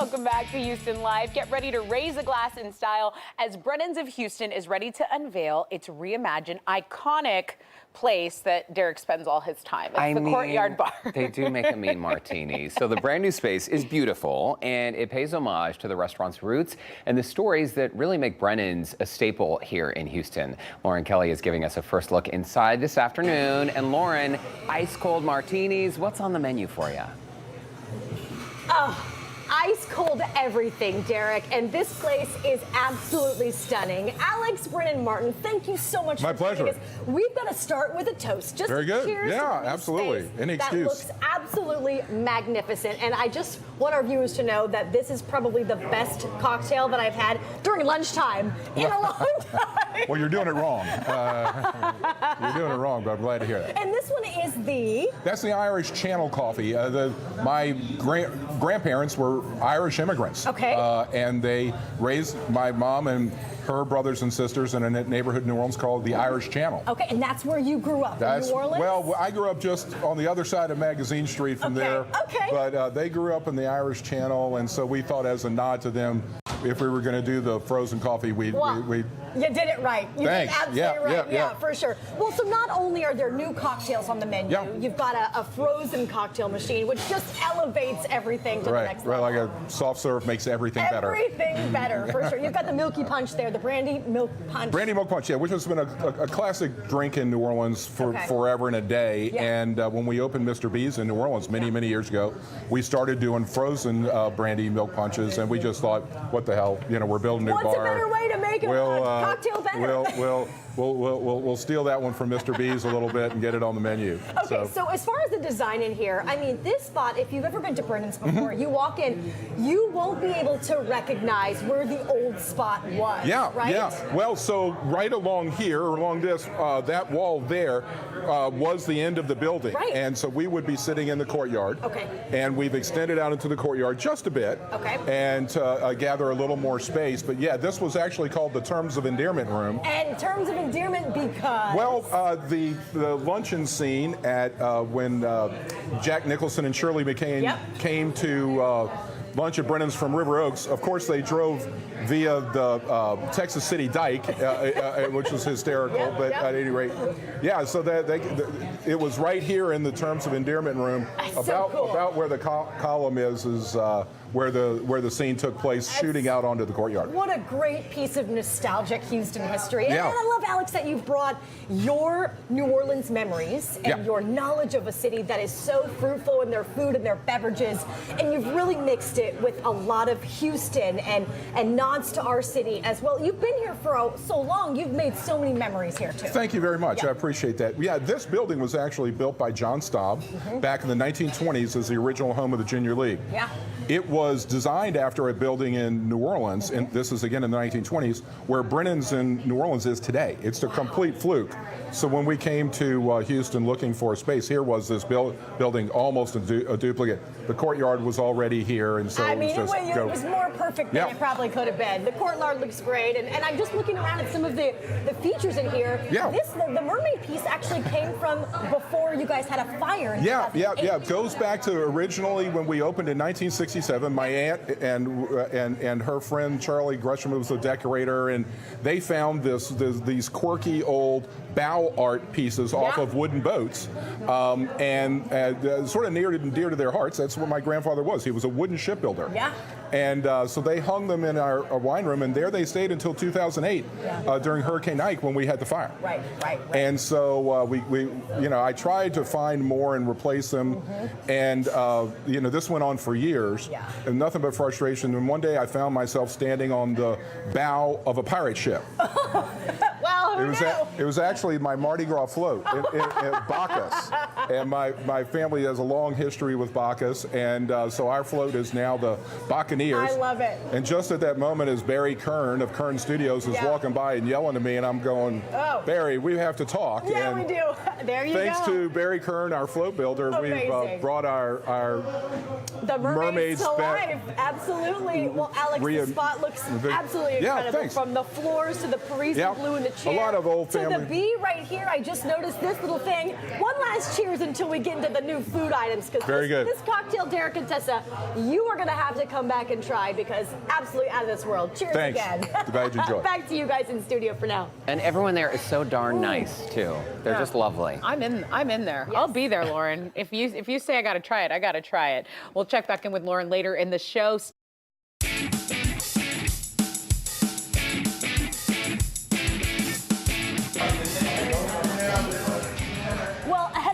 Welcome back to Houston Live. Get ready to raise a glass in style as Brennan's of Houston is ready to unveil its reimagined iconic place that Derek spends all his time. It's the Courtyard Bar. They do make a mean martini. So the brand new space is beautiful, and it pays homage to the restaurant's roots and the stories that really make Brennan's a staple here in Houston. Lauren Kelly is giving us a first look inside this afternoon. And Lauren, ice cold martinis, what's on the menu for you? Oh, ice cold everything, Derek, and this place is absolutely stunning. Alex Brennan-Martin, thank you so much My for pleasure. joining us. We've got to start with a toast. Just very good. Cheers Yeah, to this absolutely. space Any excuse. That looks absolutely magnificent, and I just want our viewers to know that this is probably the best cocktail that I've had during lunchtime in a long time. Well, you're doing it wrong. You're doing it wrong, but I'm glad to hear that. And this one is the... That's the Irish Channel coffee. My grandparents were Irish immigrants. Okay. And they raised my mom and her brothers and sisters in a neighborhood in New Orleans called the Irish Channel. Okay, and that's where you grew up, in New Orleans? Well, I grew up just on the other side of Magazine Street from there. Okay. But they grew up in the Irish Channel, and so we thought as a nod to them, if we were going to do the frozen coffee, we'd you did it right. You Thanks. did absolutely right. Yeah, for sure. Well, so not only are there new cocktails on the menu, you've got a frozen cocktail machine, which just elevates everything to the next level. Right, like a soft serve makes everything better. Everything better, for sure. You've got the milky punch there, the brandy milk punch. Brandy milk punch, yeah, which has been a classic drink in New Orleans for forever and a day. Yeah. And when we opened Mr. B's in New Orleans many years ago, we started doing frozen brandy milk punches, and we just thought, what the hell, you know, we're building a new bar. What's a better way to make a cocktail better? We'll steal that one from Mr. B's a little bit and get it on the menu. Okay, so as far as the design in here, I mean, this spot, if you've ever been to Brennan's before, you walk in, you won't be able to recognize where the old spot was, right? Yeah. Well, so right along here, along this, that wall there was the end of the building. Right. And so we would be sitting in the courtyard. Okay. And we've extended out into the courtyard just a bit. Okay. And to gather a little more space. But yeah, this was actually called the Terms of Endearment Room. And terms of endearment because... Well, the luncheon scene at when Jack Nicholson and Shirley MacLaine came to lunch at Brennan's from River Oaks, of course they drove via the Texas City Dike, which was hysterical, but at any rate, yeah, so it was right here in the Terms of Endearment Room, about where the column is where the scene took place, shooting out onto the courtyard. What a great piece of nostalgic Houston history. And I love, Alex, that you've brought your New Orleans memories and your knowledge of a city that is so fruitful in their food and their beverages, and you've really mixed it with a lot of Houston and nods to our city as well. You've been here for so long. You've made so many memories here, too. Thank you very much. I appreciate that. Yeah, this building was actually built by John Staub back in the 1920s as the original home of the Junior League. Yeah. It was designed after a building in New Orleans, and this is again in the 1920s, where Brennan's in New Orleans is today. It's a complete fluke. So when we came to Houston looking for a space, here was this building, almost a duplicate. The courtyard was already here, and so I mean, it was more perfect than it probably could have been. The courtyard looks great, and I'm just looking around at some of the features in here. Yeah. The mermaid piece actually came from before you guys had a fire. In yeah. It goes back to originally when we opened in 1967. My aunt and her friend Charlie Gresham was the decorator, and they found these quirky old bow art pieces off of wooden boats, and sort of near and dear to their hearts. That's what my grandfather was. He was a wooden shipbuilder. Yeah. And so they hung them in our wine room, and there they stayed until 2008 during Hurricane Ike when we had the fire. Right. And so I tried to find more and replace them, and this went on for years, and nothing but frustration. And one day I found myself standing on the bow of a pirate ship. It was actually my Mardi Gras float in Bacchus, and my family has a long history with Bacchus, and so our float is now the Buccaneers. I love it. And just at that moment, as Barry Kern of Kern Studios is walking by and yelling at me, and I'm going, Barry, we have to talk. Yeah, and we do. There you go. Thanks to Barry Kern, our float builder, we've brought our the mermaids to life. Absolutely. Well, Alex, the spot looks absolutely incredible. From the floors to the Parisian blue in the chair. A lot of old family. To the bee right here, I just noticed this little thing. One last cheers cheers until we get into the new food items. Very good. This cocktail, Derek and Tessa, you are going to have to come back and try because absolutely out of this world. Cheers Thanks. again. Glad you enjoyed. Back to you guys in studio for now. And everyone there is so darn nice too. They're just lovely. I'm in there. Yes. I'll be there, Lauren. If you say I got to try it, I got to try it. We'll check back in with Lauren later in the show.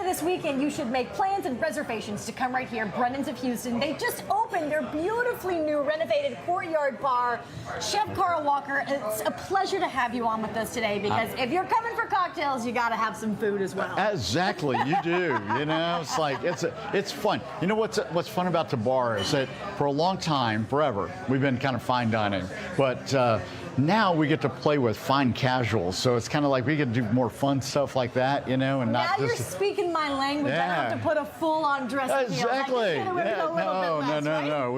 This weekend, you should make plans and reservations to come right here, Brennan's of Houston. They just opened their beautifully new renovated courtyard bar. Chef Carl Walker, it's a pleasure to have you on with us today because if you're coming for cocktails, you got to have some food as well. Exactly, you do. You know, it's like it's fun. You know what's fun about the bar is that for a long time, forever, we've been kind of fine dining, but now we get to play with fine casuals, so it's kind of like we get to do more fun stuff like that, you know, and now not just. You're speaking my language. Yeah. I don't have to put a full-on dress on. Exactly. No.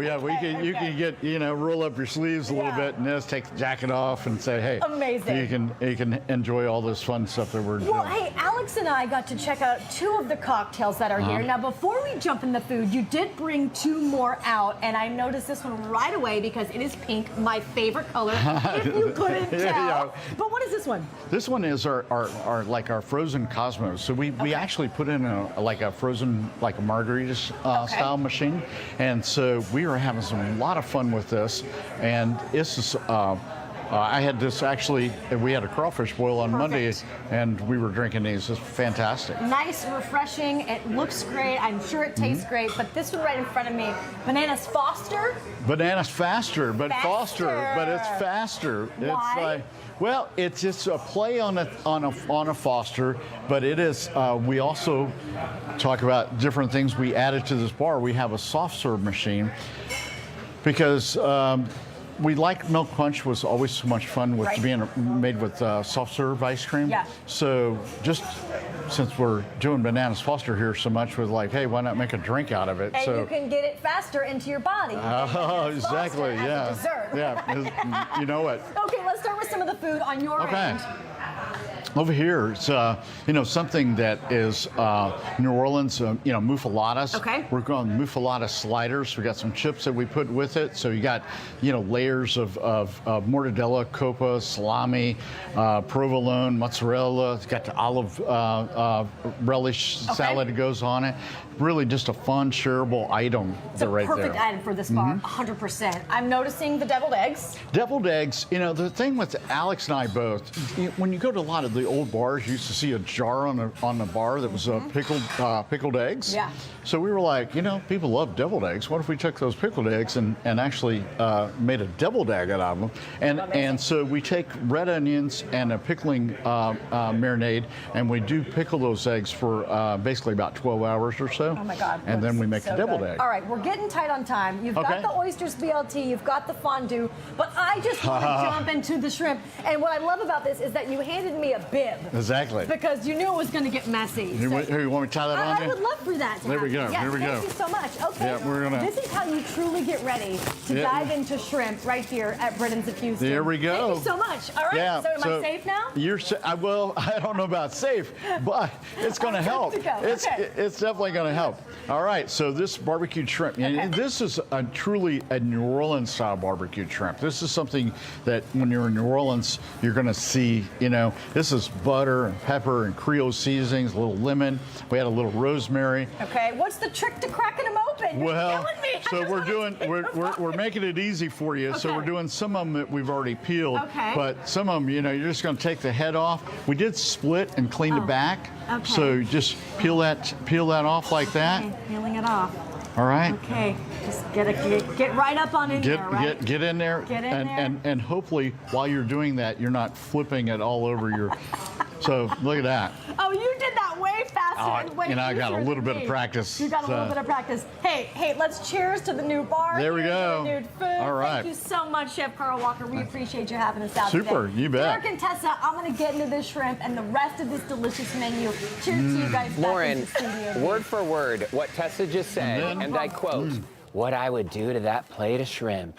You can get, you know, roll up your sleeves a little bit and just take the jacket off and say, hey, amazing. You can enjoy all this fun stuff that we're doing. Well, hey, Alex and I got to check out 2 of the cocktails that are here. Now, before we jump in the food, you did bring 2 more out, and I noticed this one right away because it is pink, my favorite color. If you couldn't tell. Yeah. But what is this one? This one is our frozen Cosmos. So we actually put in a frozen, like a margarita style machine, and so we are having a lot of fun with this. And this is I had this actually. We had a crawfish boil on Monday, and we were drinking these. It's fantastic. Nice, refreshing. It looks great. I'm sure it tastes great. But this one right in front of me, Bananas Foster. Bananas faster, but Foster, but it's faster. Why? It's like, well, it's just a play on a Foster, but it is. We also talk about different things we added to this bar. We have a soft serve machine because. We like Milk Punch was always so much fun with being made with soft serve ice cream. Yeah. So just since we're doing Bananas Foster here so much, we're like, hey, why not make a drink out of it? And you can get it faster into your body. Oh, exactly. Yeah. As a dessert. Yeah. You know it. Okay, let's start with some of the food on your end. Over here, it's something that is New Orleans, muffaladas. Okay. We're going muffalata sliders. We got some chips that we put with it. So you got, layers of mortadella, copa, salami, provolone, mozzarella. It's got the olive relish salad that goes on it. Really just a fun, shareable item right there. Perfect item for this bar, 100%. I'm noticing the deviled eggs. Deviled eggs, the thing with Alex and I both, when you go to a lot of the old bars, you used to see a jar on the bar that was pickled eggs. Yeah. So we were like, people love deviled eggs. What if we took those pickled eggs and actually made a deviled egg out of them? And so we take red onions and a pickling marinade, and we do pickle those eggs for basically about 12 hours or so. Oh my God. And then we make the deviled egg. All right, we're getting tight on time. You've got the oysters BLT, you've got the fondue, but I just want to jump into the shrimp. And what I love about this is that you handed me a bib. Exactly. Because you knew it was going to get messy. You want me to tie that on? I would love for that to There we go. Yes, Here we go. Thank you so much. Okay. Yeah, we're gonna. This is how you truly get ready to dive into shrimp right here at Brennan's of Houston. There we go. Thank you so much. All right. Yeah, so am I safe now? Well, I don't know about safe, but it's going to help. It's definitely going to help. All right. So this barbecued shrimp, this is truly a New Orleans style barbecued shrimp. This is something that when you're in New Orleans, you're going to see, this is butter and pepper and Creole seasonings, a little lemon. We had a little rosemary. Okay. What's the trick to cracking them open? Well, so we're making it easy for you. Okay. So we're doing some of them that we've already peeled. Okay. But some of them, you're just going to take the head off. We did split and clean the back. Okay. So just peel that off like that. Okay. Peeling it off. All right. Okay. Just get right up on in there, right? Get in there. Get in there. And hopefully while you're doing that, you're not flipping it all over your. So look at that. Oh, you did that way faster. I got a little bit of practice. You got a little bit of practice. Hey, let's cheers to the new bar. There we go. To the new food. All right. Thank you so much, Chef Carl Walker. We appreciate you having us out today. Super, you bet. Derek and Tessa, I'm going to get into this shrimp and the rest of this delicious menu. Cheers to you guys. Lauren, word for word, what Tessa just said, and I quote, what I would do to that plate of shrimp.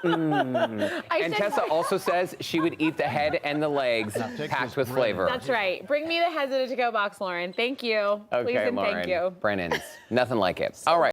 And Tessa also says she would eat the head and the legs packed with flavor. That's right. Bring me the heads in a to-go box, Lauren. Thank you. Please Okay, and Lauren. thank you. Brennan's. Nothing like it. All right.